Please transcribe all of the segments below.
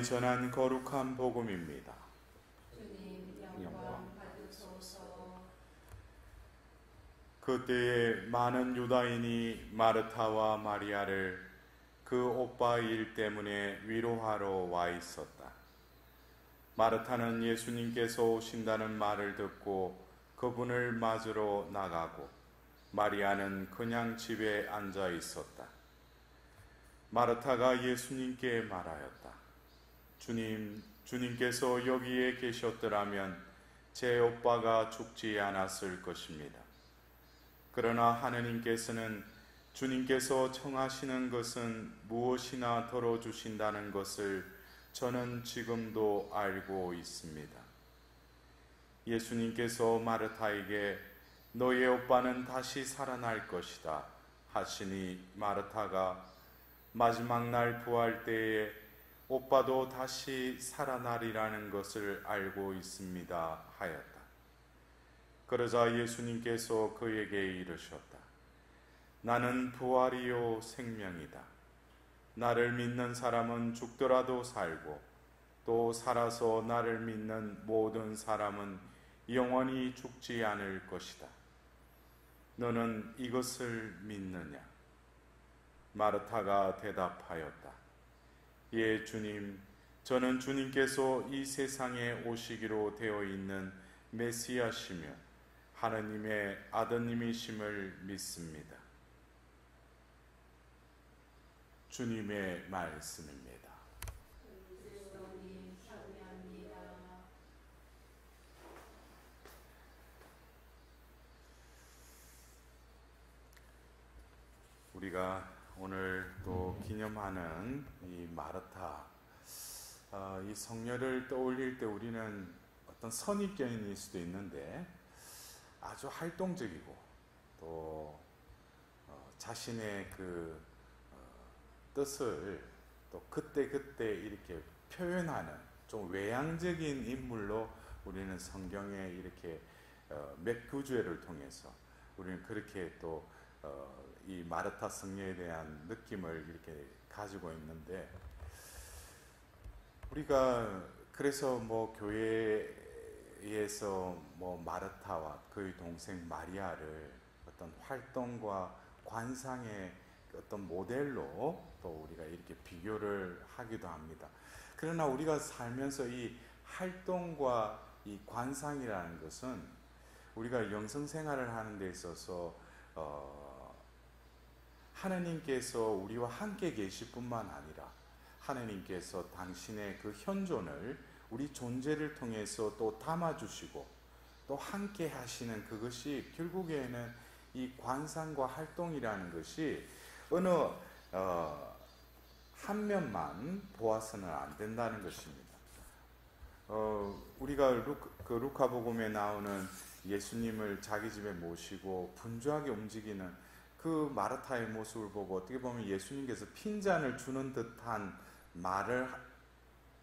전한 거룩한 복음입니다. 주님 영광 받으소서. 그때에 많은 유다인이 마르타와 마리아를 그 오빠 일 때문에 위로하러 와 있었다. 마르타는 예수님께서 오신다는 말을 듣고 그분을 맞으러 나가고, 마리아는 그냥 집에 앉아 있었다. 마르타가 예수님께 말하였다. 주님께서 여기에 계셨더라면 제 오빠가 죽지 않았을 것입니다. 그러나 하느님께서는 주님께서 청하시는 것은 무엇이나 덜어주신다는 것을 저는 지금도 알고 있습니다. 예수님께서 마르타에게 너의 오빠는 다시 살아날 것이다 하시니, 마르타가 마지막 날 부활 때에 오빠도 다시 살아나리라는 것을 알고 있습니다 하였다. 그러자 예수님께서 그에게 이르셨다. 나는 부활이요 생명이다. 나를 믿는 사람은 죽더라도 살고, 또 살아서 나를 믿는 모든 사람은 영원히 죽지 않을 것이다. 너는 이것을 믿느냐? 마르타가 대답하였다. 예, 주님, 저는 주님께서 이 세상에 오시기로 되어 있는 메시아시며 하느님의 아드님이심을 믿습니다. 주님의 말씀입니다. 그리스도님 찬양합니다. 우리가 오늘 또 기념하는 이 마르타, 이 성녀를 떠올릴 때 우리는 어떤 선입견일 수도 있는데 아주 활동적이고 또 자신의 그 뜻을 또 그때그때 이렇게 표현하는 좀 외향적인 인물로 우리는 성경에 이렇게 몇 구절을 통해서 우리는 그렇게 또 이 마르타 성녀에 대한 느낌을 이렇게 가지고 있는데, 우리가 그래서 뭐 교회에서 뭐 마르타와 그의 동생 마리아를 어떤 활동과 관상의 어떤 모델로 또 우리가 이렇게 비교를 하기도 합니다. 그러나 우리가 살면서 이 활동과 이 관상이라는 것은 우리가 영성 생활을 하는 데 있어서 하나님께서 우리와 함께 계실 뿐만 아니라 하나님께서 당신의 그 현존을 우리 존재를 통해서 또 담아주시고 또 함께 하시는 그것이 결국에는 이 관상과 활동이라는 것이 어느 한 면만 보아서는 안 된다는 것입니다. 우리가 루카복음에 나오는 예수님을 자기 집에 모시고 분주하게 움직이는 그 마르타의 모습을 보고 어떻게 보면 예수님께서 핀잔을 주는 듯한 말을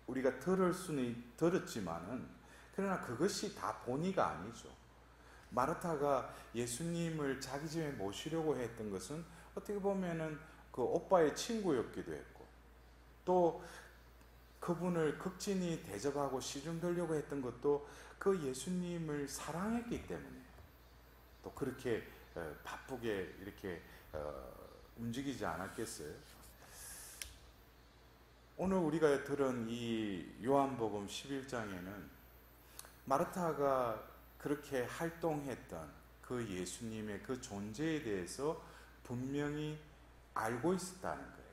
우리가 들을 수는 들었지만은, 그러나 그것이 다 본의가 아니죠. 마르타가 예수님을 자기 집에 모시려고 했던 것은 어떻게 보면은 그 오빠의 친구였기도 했고, 또 그분을 극진히 대접하고 시중들려고 했던 것도 그 예수님을 사랑했기 때문에 또 그렇게 바쁘게 이렇게 움직이지 않았겠어요? 오늘 우리가 들은 이 요한복음 11장에는 마르타가 그렇게 활동했던 그 예수님의 그 존재에 대해서 분명히 알고 있었다는 거예요.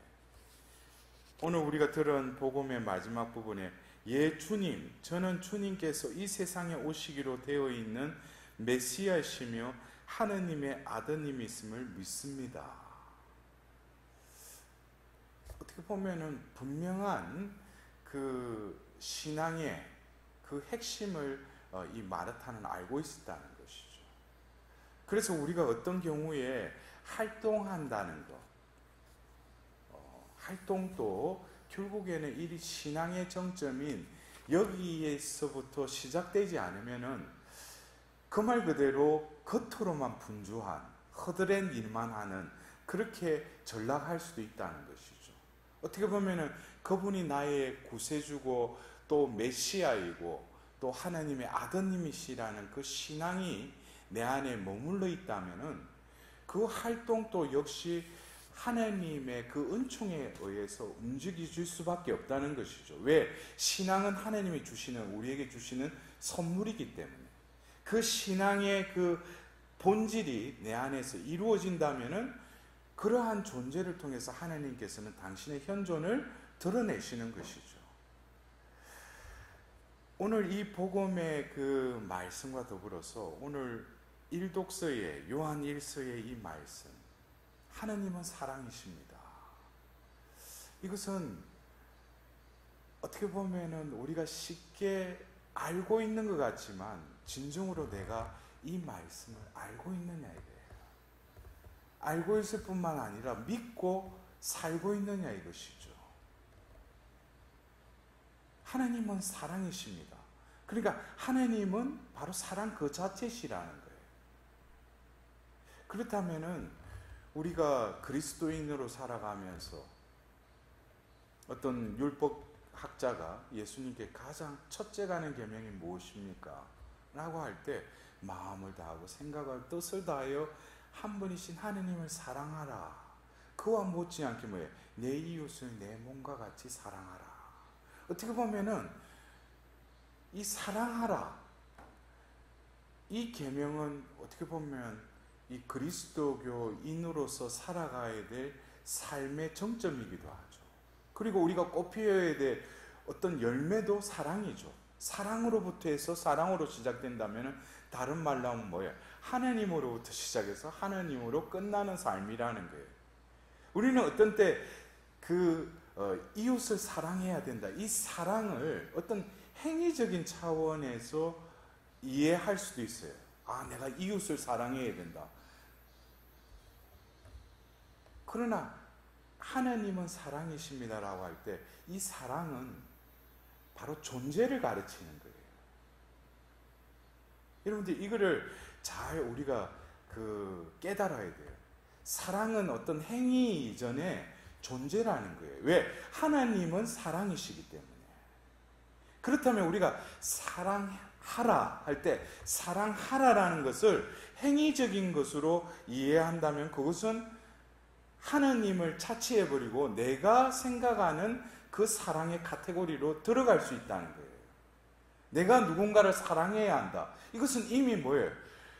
오늘 우리가 들은 복음의 마지막 부분에 예 주님, 저는 주님께서 이 세상에 오시기로 되어 있는 메시아이시며 하느님의 아드님이심을 믿습니다. 어떻게 보면은 분명한 그 신앙의 그 핵심을 이 마르타는 알고 있었다는 것이죠. 그래서 우리가 어떤 경우에 활동한다는 것, 활동도 결국에는 이 신앙의 정점인 여기에서부터 시작되지 않으면은 그 말 그대로 겉으로만 분주한 허드렛 일만 하는 그렇게 전락할 수도 있다는 것이죠. 어떻게 보면은 그분이 나의 구세주고 또 메시아이고 또 하나님의 아드님이시라는 그 신앙이 내 안에 머물러 있다면은 그 활동도 역시 하나님의 그 은총에 의해서 움직여질 수밖에 없다는 것이죠. 왜? 신앙은 하나님이 주시는, 우리에게 주시는 선물이기 때문에 그 신앙의 그 본질이 내 안에서 이루어진다면은 그러한 존재를 통해서 하나님께서는 당신의 현존을 드러내시는 것이죠. 오늘 이 복음의 그 말씀과 더불어서 오늘 일독서의 요한 1서의 이 말씀, 하나님은 사랑이십니다. 이것은 어떻게 보면은 우리가 쉽게 알고 있는 것 같지만 진정으로 내가 이 말씀을 알고 있느냐에 대해요. 알고 있을 뿐만 아니라 믿고 살고 있느냐 이것이죠. 하나님은 사랑이십니다. 그러니까 하나님은 바로 사랑 그 자체시라는 거예요. 그렇다면은 우리가 그리스도인으로 살아가면서 어떤 율법학자가 예수님께 가장 첫째 가는 계명이 무엇입니까? 라고 할 때 마음을 다하고 생각을 뜻을 다하여 한 분이신 하느님을 사랑하라. 그와 못지않게 뭐예요? 내 이웃을 내 몸과 같이 사랑하라. 어떻게 보면은 이 사랑하라 이 계명은 어떻게 보면 이 그리스도교인으로서 살아가야 될 삶의 정점이기도 하죠. 그리고 우리가 꽃피워야 될 어떤 열매도 사랑이죠. 사랑으로부터 해서 사랑으로 시작된다면 다른 말로 하면 뭐예요? 하나님으로부터 시작해서 하나님으로 끝나는 삶이라는 거예요. 우리는 어떤 때 이웃을 사랑해야 된다. 이 사랑을 어떤 행위적인 차원에서 이해할 수도 있어요. 아, 내가 이웃을 사랑해야 된다. 그러나 하나님은 사랑이십니다라고 할 때 이 사랑은 바로 존재를 가르치는 거예요. 여러분들 이거를 잘 우리가 깨달아야 돼요. 사랑은 어떤 행위 이전에 존재라는 거예요. 왜? 하나님은 사랑이시기 때문에. 그렇다면 우리가 사랑하라 할 때 사랑하라라는 것을 행위적인 것으로 이해한다면 그것은 하나님을 차치해버리고 내가 생각하는 그 사랑의 카테고리로 들어갈 수 있다는 거예요. 내가 누군가를 사랑해야 한다. 이것은 이미 뭐예요?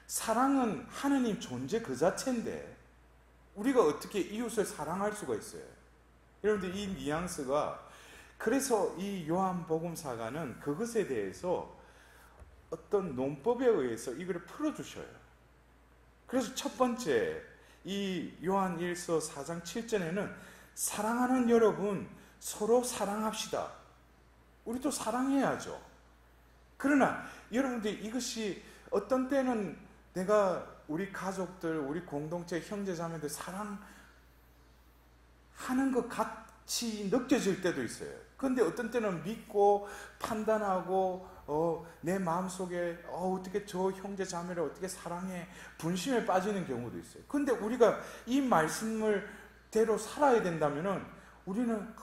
사랑은 하나님 존재 그 자체인데 우리가 어떻게 이웃을 사랑할 수가 있어요? 여러분들 이 뉘앙스가 그래서 이 요한복음사가는 그것에 대해서 어떤 논법에 의해서 이걸 풀어주셔요. 그래서 첫 번째 이 요한 1서 4장 7절에는 사랑하는 여러분 서로 사랑합시다. 우리도 사랑해야죠. 그러나 여러분들 이것이 어떤 때는 내가 우리 가족들, 우리 공동체 형제자매들 사랑하는 것 같이 느껴질 때도 있어요. 그런데 어떤 때는 믿고 판단하고 내 마음속에 어떻게 저 형제자매를 어떻게 사랑해 분심에 빠지는 경우도 있어요. 그런데 우리가 이 말씀을 대로 살아야 된다면은 우리는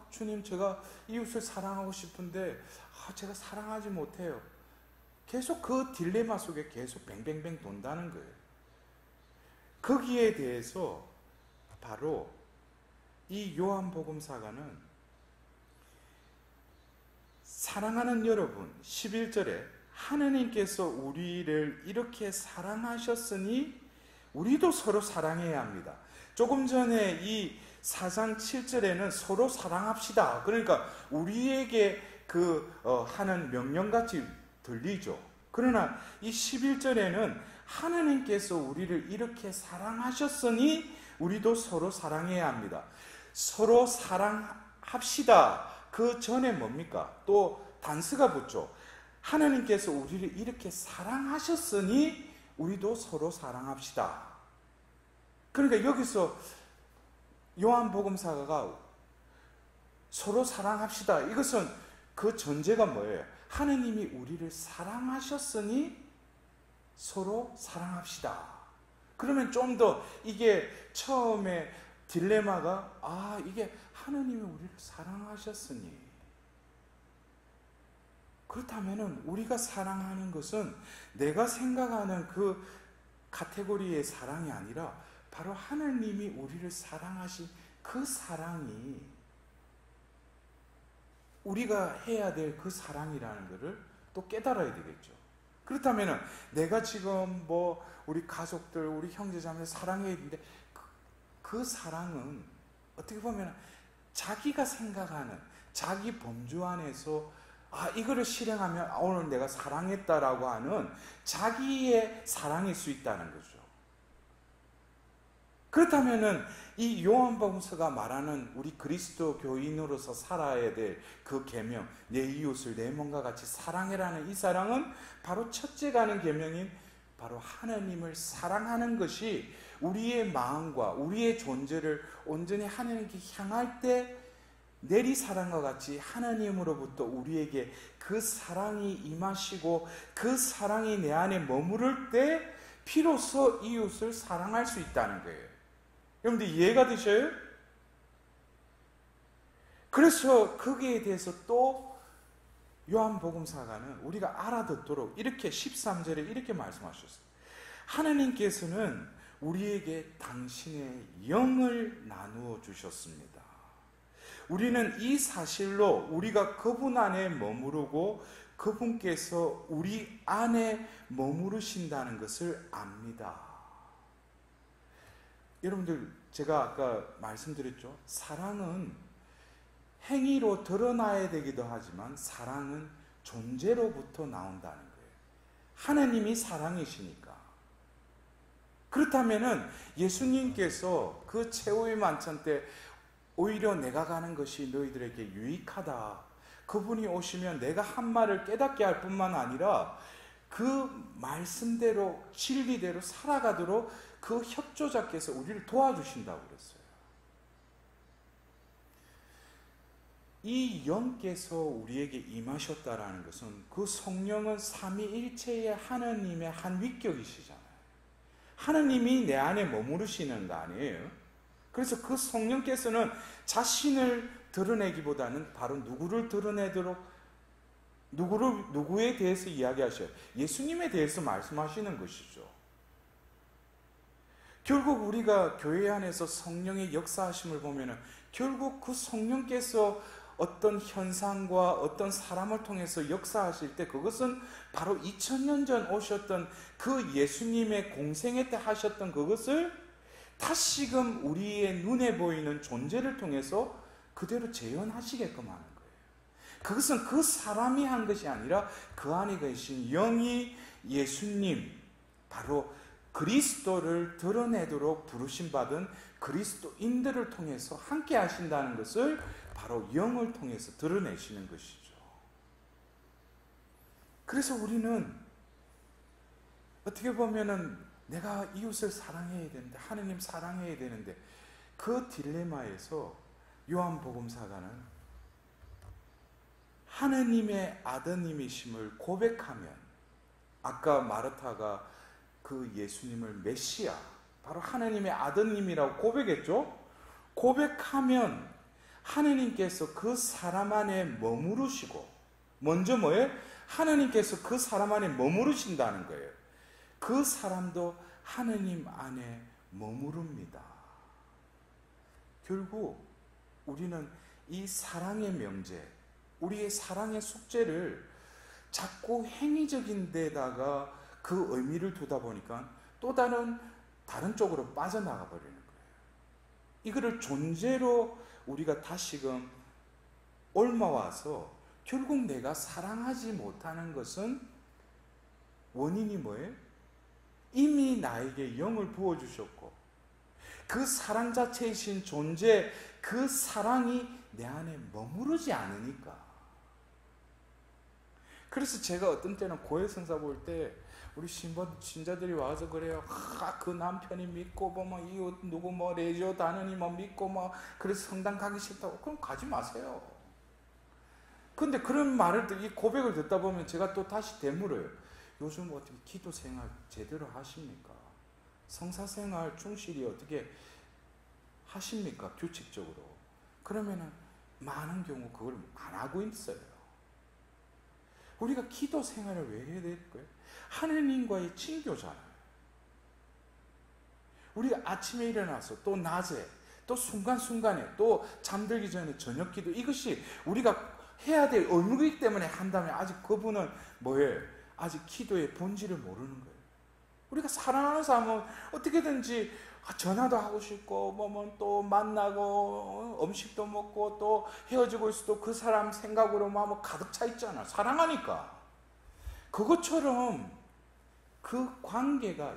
주님 제가 이웃을 사랑하고 싶은데 제가 사랑하지 못해요. 계속 그 딜레마 속에 계속 뱅뱅뱅 돈다는 거예요. 거기에 대해서 바로 이 요한복음사가는 사랑하는 여러분 11절에 하느님께서 우리를 이렇게 사랑하셨으니 우리도 서로 사랑해야 합니다. 조금 전에 이 4장 7절에는 서로 사랑합시다. 그러니까 우리에게 하는 명령같이 들리죠. 그러나 이 11절에는 하나님께서 우리를 이렇게 사랑하셨으니 우리도 서로 사랑해야 합니다. 서로 사랑합시다. 그 전에 뭡니까? 또 단수가 붙죠. 하나님께서 우리를 이렇게 사랑하셨으니 우리도 서로 사랑합시다. 그러니까 여기서 요한복음사가가 서로 사랑합시다. 이것은 그 전제가 뭐예요? 하나님이 우리를 사랑하셨으니 서로 사랑합시다. 그러면 좀 더 이게 처음에 딜레마가 이게 하느님이 우리를 사랑하셨으니, 그렇다면 우리가 사랑하는 것은 내가 생각하는 그 카테고리의 사랑이 아니라 바로 하느님이 우리를 사랑하신 그 사랑이 우리가 해야 될 그 사랑이라는 것을 또 깨달아야 되겠죠. 그렇다면 내가 지금 우리 가족들, 우리 형제자매 사랑해야 되는데 그 사랑은 어떻게 보면 자기가 생각하는 자기 범주 안에서 이거를 실행하면 오늘 내가 사랑했다라고 하는 자기의 사랑일 수 있다는 거죠. 그렇다면은 이 요한복음서가 말하는 우리 그리스도 교인으로서 살아야 될 그 계명, 내 이웃을 내 몸과 같이 사랑해라는 이 사랑은 바로 첫째가 하는 계명인 바로 하나님을 사랑하는 것이 우리의 마음과 우리의 존재를 온전히 하나님께 향할 때 내리사랑과 같이 하나님으로부터 우리에게 그 사랑이 임하시고 그 사랑이 내 안에 머무를 때 비로소 이웃을 사랑할 수 있다는 거예요. 여러분들 이해가 되셔요? 그래서 거기에 대해서 또 요한복음사가는 우리가 알아듣도록 이렇게 13절에 이렇게 말씀하셨어요. 하나님께서는 우리에게 당신의 영을 나누어 주셨습니다. 우리는 이 사실로 우리가 그분 안에 머무르고 그분께서 우리 안에 머무르신다는 것을 압니다. 여러분들, 제가 아까 말씀드렸죠. 사랑은 행위로 드러나야 되기도 하지만 사랑은 존재로부터 나온다는 거예요. 하나님이 사랑이시니까. 그렇다면은 예수님께서 그 최후의 만찬 때 오히려 내가 가는 것이 너희들에게 유익하다. 그분이 오시면 내가 한 말을 깨닫게 할 뿐만 아니라 그 말씀대로 진리대로 살아가도록 그 협조자께서 우리를 도와주신다고 그랬어요. 이 영께서 우리에게 임하셨다라는 것은 그 성령은 삼위일체의 하나님의 한 위격이시잖아요. 하나님이 내 안에 머무르시는 거 아니에요? 그래서 그 성령께서는 자신을 드러내기보다는 바로 누구를 드러내도록 누구에 대해서 이야기하셔요? 예수님에 대해서 말씀하시는 것이죠. 결국 우리가 교회 안에서 성령의 역사하심을 보면은 결국 그 성령께서 어떤 현상과 어떤 사람을 통해서 역사하실 때 그것은 바로 2000년 전 오셨던 그 예수님의 공생애 때 하셨던 그것을 다시금 우리의 눈에 보이는 존재를 통해서 그대로 재현하시게끔 하는 거예요. 그것은 그 사람이 한 것이 아니라 그 안에 계신 영이 예수님, 바로 그리스도를 드러내도록 부르심 받은 그리스도인들을 통해서 함께 하신다는 것을 바로 영을 통해서 드러내시는 것이죠. 그래서 우리는 어떻게 보면은 내가 이웃을 사랑해야 되는데, 하느님 사랑해야 되는데, 그 딜레마에서 요한복음사가는 하느님의 아드님이심을 고백하면, 아까 마르타가 그 예수님을 메시아, 바로 하느님의 아드님이라고 고백했죠? 고백하면 하느님께서 그 사람 안에 머무르시고, 먼저 뭐예요? 하느님께서 그 사람 안에 머무르신다는 거예요. 그 사람도 하느님 안에 머무릅니다. 결국 우리는 이 사랑의 명제, 우리의 사랑의 숙제를 자꾸 행위적인 데다가 그 의미를 두다 보니까 또 다른 쪽으로 빠져나가 버리는 거예요. 이거를 존재로 우리가 다시금 옮아와서 결국 내가 사랑하지 못하는 것은 원인이 뭐예요? 이미 나에게 영을 부어주셨고 그 사랑 자체이신 존재, 그 사랑이 내 안에 머무르지 않으니까. 그래서 제가 어떤 때는 고해성사 볼 때 우리 신자들이 와서 그래요. 그 남편이 믿고 이웃 누구 레지오 다느니 믿고 그래서 성당 가기 싫다고. 그럼 가지 마세요. 근데 그런 말을 이 고백을 듣다 보면 제가 또 다시 되물어요. 요즘 어떻게 기도 생활 제대로 하십니까? 성사 생활 충실히 어떻게 하십니까? 규칙적으로. 그러면은 많은 경우 그걸 안 하고 있어요. 우리가 기도 생활을 왜 해야 될까요? 하느님과의 친교잖아요. 우리가 아침에 일어나서 또 낮에 또 순간순간에 또 잠들기 전에 저녁 기도, 이것이 우리가 해야 될 의무이기 때문에 한다면 아직 그분은 뭐예요? 아직 기도의 본질을 모르는 거예요. 우리가 사랑하는 사람은 어떻게든지 전화도 하고 싶고 뭐 또 만나고 음식도 먹고 또 헤어지고 있어도 그 사람 생각으로 뭐 가득 차 있잖아. 사랑하니까. 그것처럼 그 관계가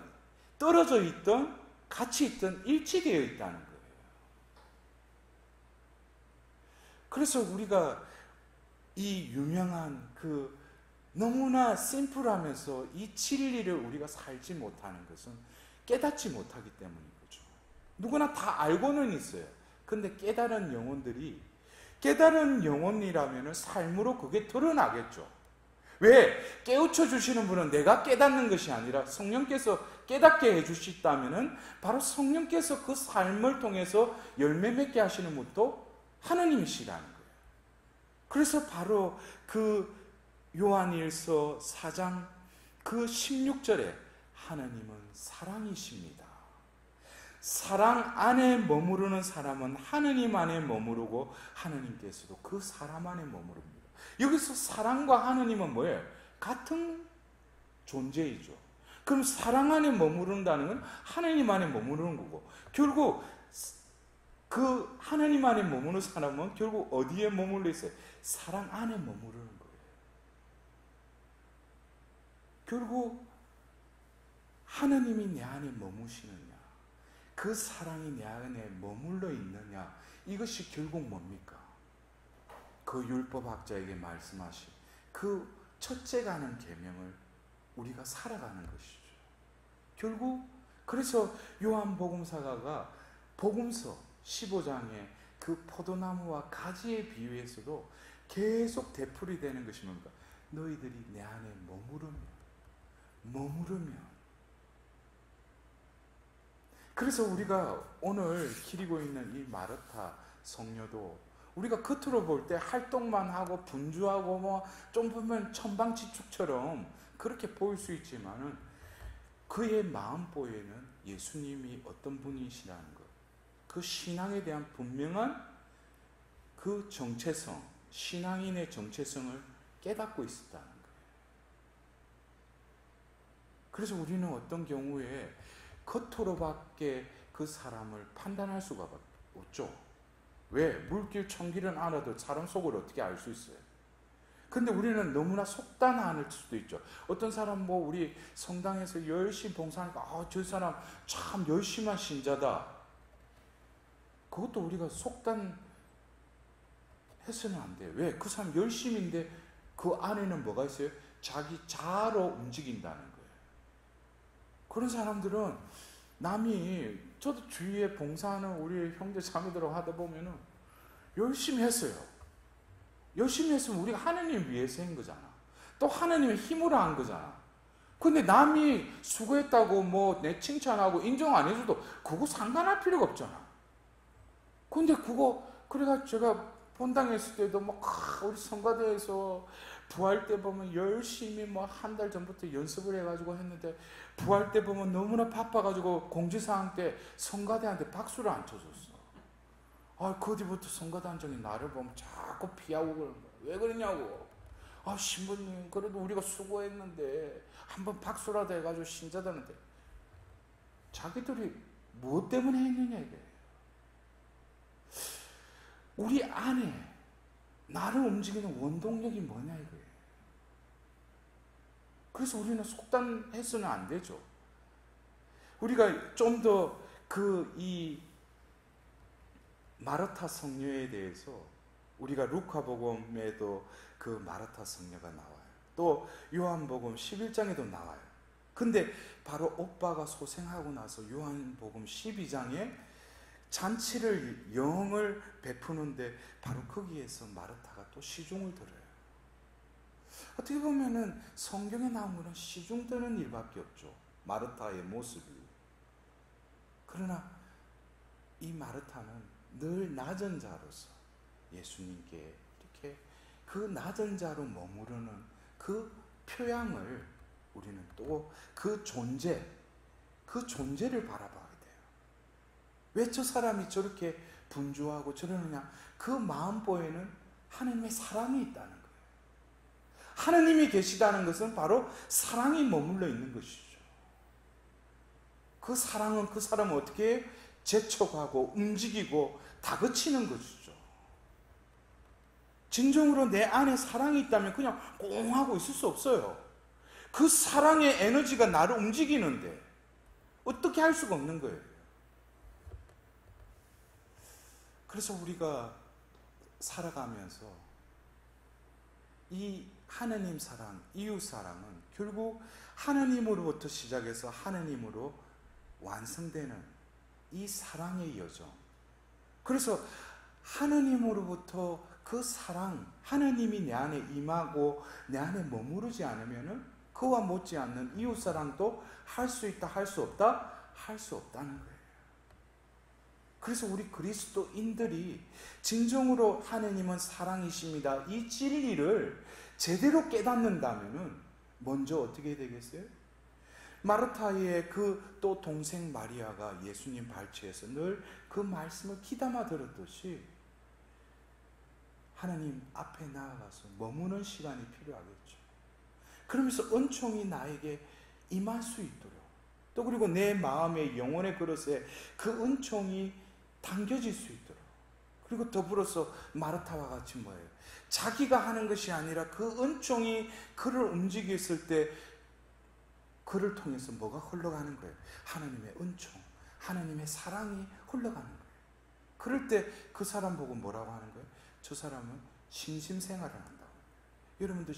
떨어져 있던 같이 있던 일치되어 있다는 거예요. 그래서 우리가 이 유명한 그 너무나 심플하면서 이 진리를 우리가 살지 못하는 것은 깨닫지 못하기 때문인 거죠. 누구나 다 알고는 있어요. 근데 깨달은 영혼들이, 깨달은 영혼이라면 삶으로 그게 드러나겠죠. 왜? 깨우쳐 주시는 분은 내가 깨닫는 것이 아니라 성령께서 깨닫게 해주시다면 바로 성령께서 그 삶을 통해서 열매 맺게 하시는 분도 하느님이시라는 거예요. 그래서 바로 그 요한일서 4장 그 16절에 하느님은 사랑이십니다. 사랑 안에 머무르는 사람은 하느님 안에 머무르고 하느님께서도 그 사람 안에 머무릅니다. 여기서 사랑과 하느님은 뭐예요? 같은 존재이죠. 그럼 사랑 안에 머무른다는 건 하느님 안에 머무르는 거고, 결국 그 하느님 안에 머무르는 사람은 결국 어디에 머물러 있어요? 사랑 안에 머무르는 거예요. 결국 하느님이 내 안에 머무시느냐, 그 사랑이 내 안에 머물러 있느냐, 이것이 결국 뭡니까? 그 율법학자에게 말씀하신 그 첫째가 하는 계명을 우리가 살아가는 것이죠. 결국 그래서 요한복음사가가 복음서 15장에 그 포도나무와 가지의 비유에서도 계속 되풀이 되는 것이 뭡니까? 너희들이 내 안에 머무르면. 그래서 우리가 오늘 기리고 있는 이 마르타 성녀도 우리가 겉으로 볼 때 활동만 하고 분주하고 뭐 좀 보면 천방지축처럼 그렇게 보일 수 있지만은 그의 마음보에는 예수님이 어떤 분이시라는 것, 그 신앙에 대한 분명한 그 정체성, 신앙인의 정체성을 깨닫고 있었다는 거예요. 그래서 우리는 어떤 경우에 겉으로밖에 그 사람을 판단할 수가 없죠. 왜? 물길 천길은 알아도 사람 속을 어떻게 알 수 있어요? 근데 우리는 너무나 속단할 수도 있죠. 어떤 사람 뭐 우리 성당에서 열심히 봉사하니까 저 사람 참 열심한 신자다. 그것도 우리가 속단해서는 안 돼요. 왜? 그 사람 열심인데 그 안에는 뭐가 있어요? 자기 자아로 움직인다는 거예요. 그런 사람들은 남이, 저도 주위에 봉사하는 우리 형제 자매들하고 하다 보면은 열심히 했어요. 열심히 했으면 우리가 하나님 위해서 한 거잖아. 또 하나님의 힘으로 한 거잖아. 근데 남이 수고했다고 뭐 내 칭찬하고 인정 안 해줘도 그거 상관할 필요가 없잖아. 근데 그거, 그래가 제가 본당에 있을 때도 막 우리 성가대에서 부활 때 보면 열심히 뭐 한 달 전부터 연습을 해가지고 했는데 부활 때 보면 너무나 바빠가지고 공지사항 때 성가대한테 박수를 안 쳐줬어. 그 뒤부터 성가단장이 나를 보면 자꾸 피하고 그러는 거야. 왜 그러냐고. 신부님 그래도 우리가 수고했는데 한번 박수라도 해가지고 신자들한테. 자기들이 무엇 때문에 했느냐 이게. 우리 안에 나를 움직이는 원동력이 뭐냐 이거예요. 그래서 우리는 속단해서는 안 되죠. 우리가 좀 더 이 마르타 성녀에 대해서 우리가 루카복음에도 그 마르타 성녀가 나와요. 또 요한복음 11장에도 나와요. 근데 바로 오빠가 소생하고 나서 요한복음 12장에 잔치를 영을 베푸는데 바로 거기에서 마르타가 또 시중을 들어요. 어떻게 보면은 성경에 나온 거는 시중 드는 일밖에 없죠. 마르타의 모습이. 그러나 이 마르타는 늘 낮은 자로서 예수님께 이렇게 그 낮은 자로 머무르는 그 표양을 우리는 또 그 존재를 바라봐야 돼요. 왜 저 사람이 저렇게 분주하고 저러느냐? 그 마음보에는 하나님의 사랑이 있다는 거예요. 하나님이 계시다는 것은 바로 사랑이 머물러 있는 것이죠. 그 사랑은 그 사람을 어떻게 재촉하고 움직이고 다그치는 것이죠. 진정으로 내 안에 사랑이 있다면 그냥 꽁 하고 있을 수 없어요. 그 사랑의 에너지가 나를 움직이는데 어떻게 할 수가 없는 거예요. 그래서 우리가 살아가면서 이 하나님 사랑, 이웃 사랑은 결국 하나님으로부터 시작해서 하나님으로 완성되는 이 사랑의 여정. 그래서 하나님으로부터 그 사랑, 하나님이 내 안에 임하고 내 안에 머무르지 않으면은 그와 못지않는 이웃 사랑도 할 수 있다, 할 수 없다? 할 수 없다는 거예요. 그래서 우리 그리스도인들이 진정으로 하나님은 사랑이십니다, 이 진리를 제대로 깨닫는다면은 먼저 어떻게 되겠어요? 마르타의 그 또 동생 마리아가 예수님 발치에서 늘 그 말씀을 귀담아 들었듯이 하나님 앞에 나아가서 머무는 시간이 필요하겠죠. 그러면서 은총이 나에게 임할 수 있도록, 또 그리고 내 마음의 영혼의 그릇에 그 은총이 담겨질 수 있도록, 그리고 더불어서 마르타와 같이 뭐예요? 자기가 하는 것이 아니라 그 은총이 그를 움직였을 때 그를 통해서 뭐가 흘러가는 거예요? 하나님의 은총, 하나님의 사랑이 흘러가는 거예요. 그럴 때 그 사람 보고 뭐라고 하는 거예요? 저 사람은 신심생활을 한다고. 여러분들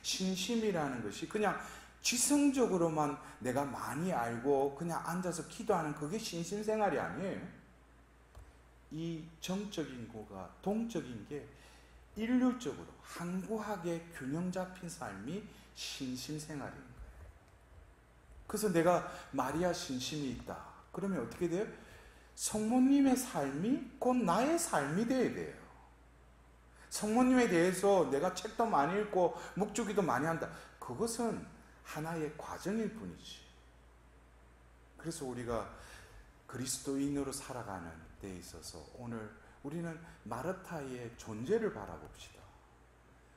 신심이라는 것이 그냥 지성적으로만 내가 많이 알고 그냥 앉아서 기도하는 그게 신심생활이 아니에요. 이 정적인 거가 동적인 게 일률적으로 항구하게 균형 잡힌 삶이 신심생활인 거예요. 그래서 내가 마리아 신심이 있다. 그러면 어떻게 돼요? 성모님의 삶이 곧 나의 삶이 돼야 돼요. 성모님에 대해서 내가 책도 많이 읽고 묵주기도 많이 한다. 그것은 하나의 과정일 뿐이지. 그래서 우리가 그리스도인으로 살아가는 데 있어서 오늘 우리는 마르타의 존재를 바라봅시다.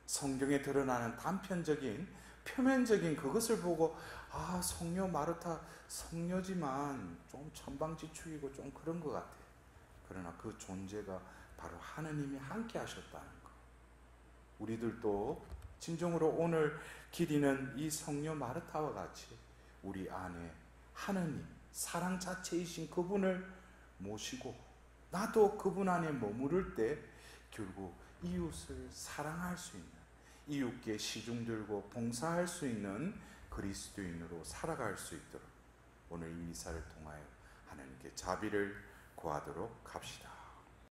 성경에 드러나는 단편적인 표면적인 그것을 보고 성녀 마르타 성녀지만 좀 천방지축이고 좀 그런 것 같아. 그러나 그 존재가 바로 하나님이 함께 하셨다는 것. 우리들도 진정으로 오늘 기리는 이 성녀 마르타와 같이 우리 안에 하나님, 사랑 자체이신 그분을 모시고 나도 그분 안에 머무를 때 결국 이웃을 사랑할 수 있는, 이웃께 시중들고 봉사할 수 있는 그리스도인으로 살아갈 수 있도록 오늘 이 미사를 통하여 하나님께 자비를 구하도록 합시다.